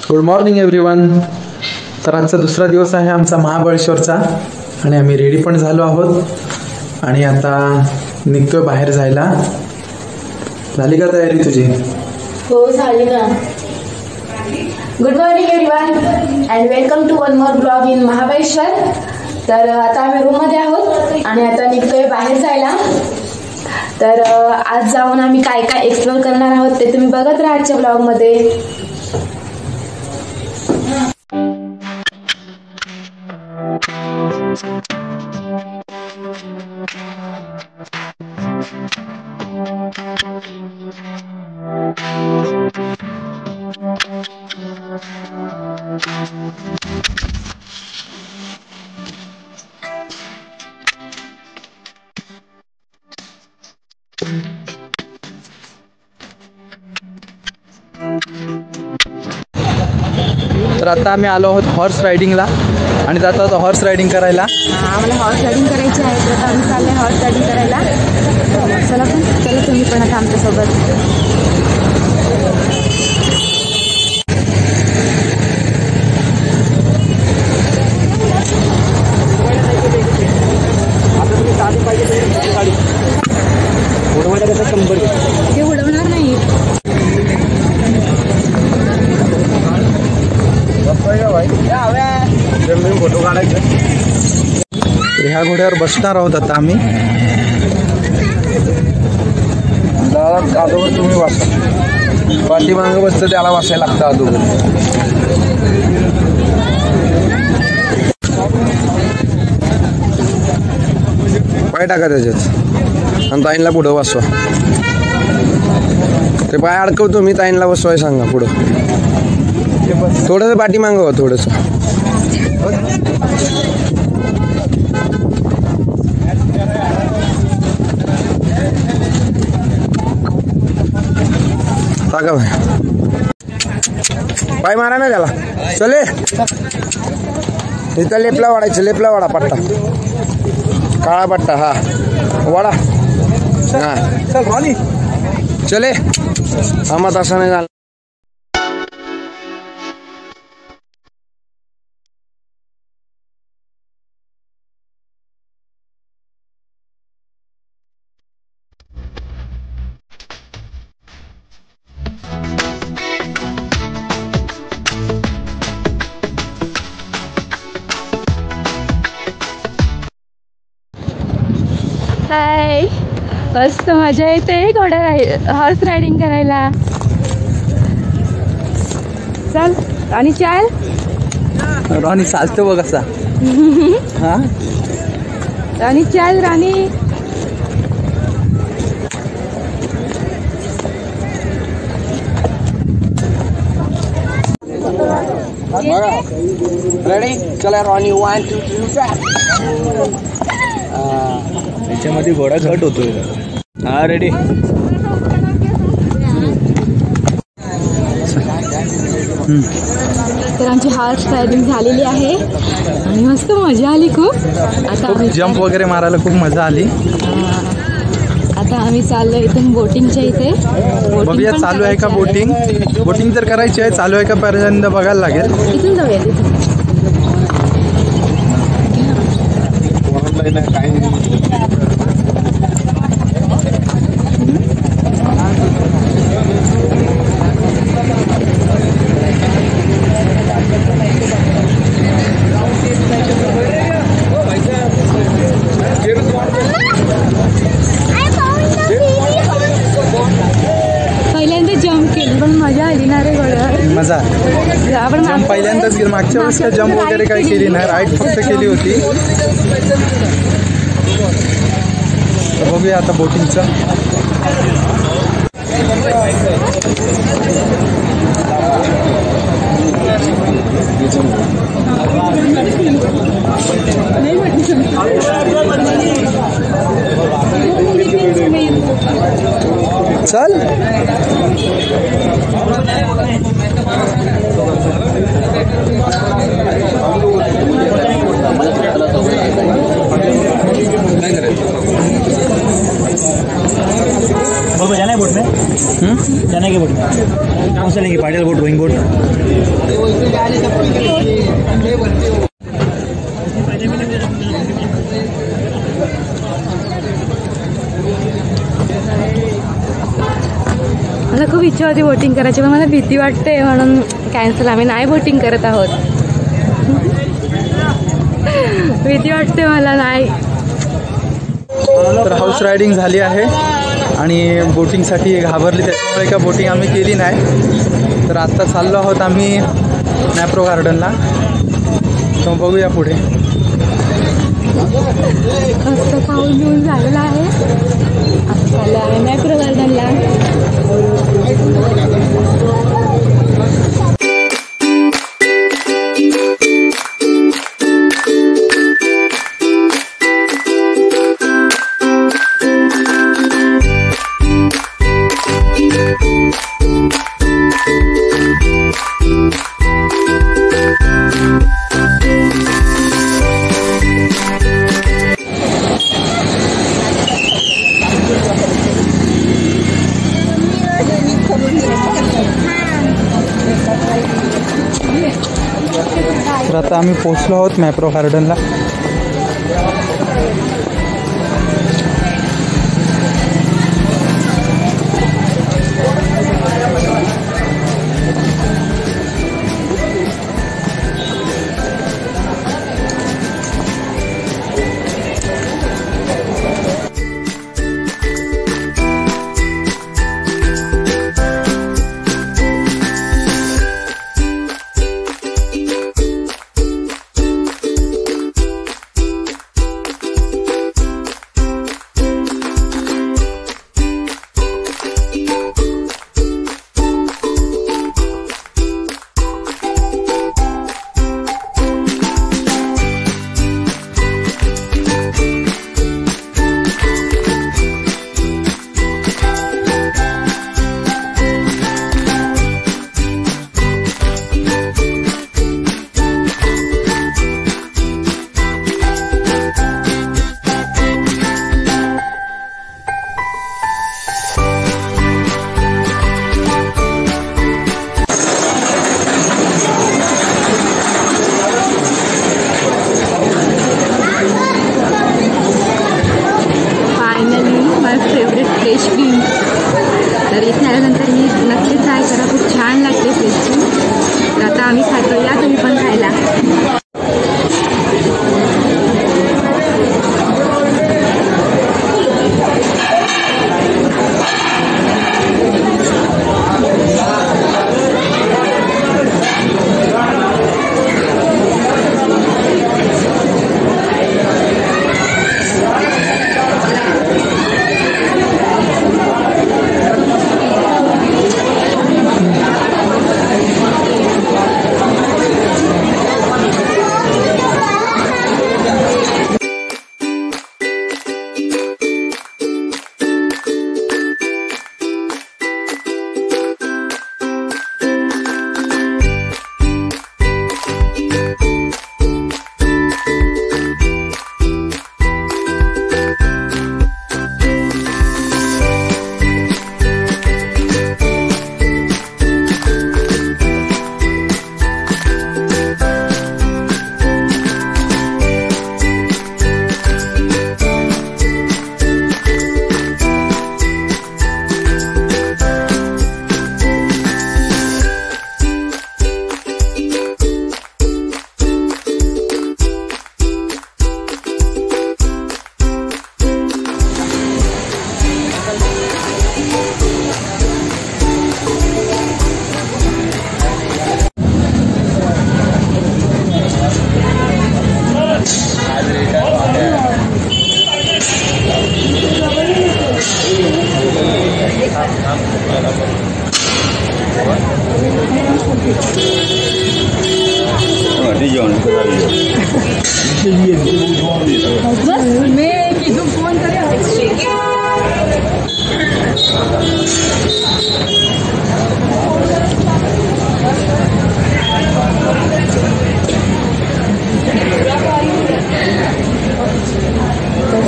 Good morning everyone. तर आजचा दुसरा दिवस आहे आमचा महाबळेश्वरचा आणि आम्ही रेडी पण झालो आहोत आणि आता निघतोय बाहेर जायला. झाली का तयारी तुझी? हो झाली ना. Good morning everyone and welcome to one more blog in Mahabaleshwar. तर आता आम्ही रूममध्ये आहोत आणि आता निघतोय बाहेर जायला. तर आज जाऊन आम्ही काय काय एक्सप्लोर करणार आहोत ते तुम्ही बघत राहा आजच्या ब्लॉगमध्ये. तर आता आम्ही आलो आहोत हॉर्स रायडिंगला आणि जातो आता हॉर्स रायडिंग करायला. आम्हाला हॉर्स रायडिंग करायची आहे तर आम्ही चालले हॉर्स रायडिंग करायला. चला तुम्ही पण आता आमच्यासोबत. ते उडवणार नाही. फोटो काढायचे. ह्या घोड्यावर बसणार आहोत आता आम्ही. अगोदर तुम्ही बसा. पाठीमागं बसतं त्याला बसायला लागतं अगोदर. पाय टाका त्याच्यात आणि ताईंला पुढं बसवा. ते पाय अडकवतो मी, ताईंला बसवाय सांगा पुढं. थोडंसं पाठीमागं हो थोडंसं. टाका भाई, पाय मारा ना त्याला. चले इथं लेपला वाढायचं. लेपला वाडा पट्टा, काळा पट्टा. हा वाडा. हा चले. हा मग असं नाही झालं. हाय, मस्त मजा येते हॉर्स रायडिंग करायला. चल आणि चाल. राणी चालतो बघ असा. हा राणी चाल राणी. रेडी? चला रॉनी. 1 2 3 त्याच्यामध्ये घोडा कट होतोय. हा रेडी. तर आमची हॉर्स रायडिंग झालेली आहे आणि मस्त मजा आली खूप. आता जंप वगैरे मारायला खूप मजा आली. आता आम्ही चाललो इथून बोटिंगच्या इथे. बघूया चालू आहे का बोटिंग. बोटिंग जर करायची आहे, चालू आहे का पर्यंत बघायला लागेल. इथून जाऊया तिथून. पहिल्यांदा जम्प केली पण मजा आली ना रे घोड्यावर. मजा. आपण जम्प पहिल्यांदाच केली. मागच्या वेळेस काय जम्प वगैरे काही केली नाही. राईड फक्त केली होती. बघूया आता बोटिंगचं. चल. जाना है बोट में, जाना है बोट कौन सा लेंगे, पाटिल बोट, रोइंग बोट? मला खूप इच्छा होती बोटिंग करायची, पण मला भीती वाटते म्हणून कॅन्सल. आम्ही नाही बोटिंग करत आहोत. भीती वाटते मला, नाही. तर हाऊस रायडिंग झाली आहे आणि बोटिंगसाठी घाबरली, त्याच्यामुळे का बोटिंग आम्ही केली नाही. तर आत्ता चाललो आहोत आम्ही मॅप्रो गार्डनला. तर बघूया पुढे. मस्त पाऊस घेऊन झालेला आहे. आता चाललो आहे मॅप्रो गार्डनला. तर आता आम्ही पोहोचलो आहोत मॅप्रो गार्डनला. तर इथे आल्यानंतर मी नक्की ट्राय करा, खूप छान लागते फ्रेश क्रीम. तर आता आम्ही खातो, या तुम्ही पण खायला.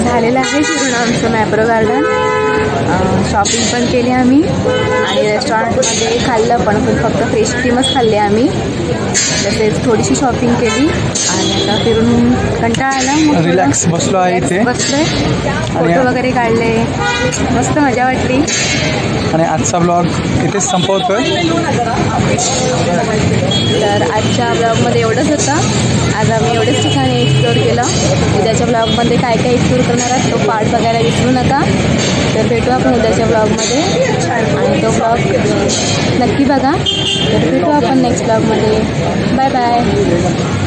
झालेलं आहे फिरून आमचं मॅप्रो गार्डन. शॉपिंग पण केली आम्ही आणि रेस्टॉरंटमध्ये खाल्लं पण फक्त फ्रेश क्रीमच खाल्ली आम्ही. तसेच थोडीशी शॉपिंग केली आणि आता फिरून कंटाळा आला मग रिलॅक्स बसलो आहे इथे. बसलोय, फोटो वगैरे काढले, मस्त मजा वाटली. आणि आजचा ब्लॉग इथेच संपवतोय. तर आजच्या ब्लॉगमध्ये एवढंच होतं. आज आम्ही एवढेच ठिकाणी एक्सप्लोअर केलं. उद्याच्या ब्लॉगमध्ये काय काय एक्सप्लोअर करणार आहात तो पार्ट बघायला विसरू नका. तर भेटू आपण उद्याच्या ब्लॉगमध्ये आणि तो ब्लॉग नक्की बघा. तर भेटू आपण नेक्स्ट ब्लॉगमध्ये. Bye bye.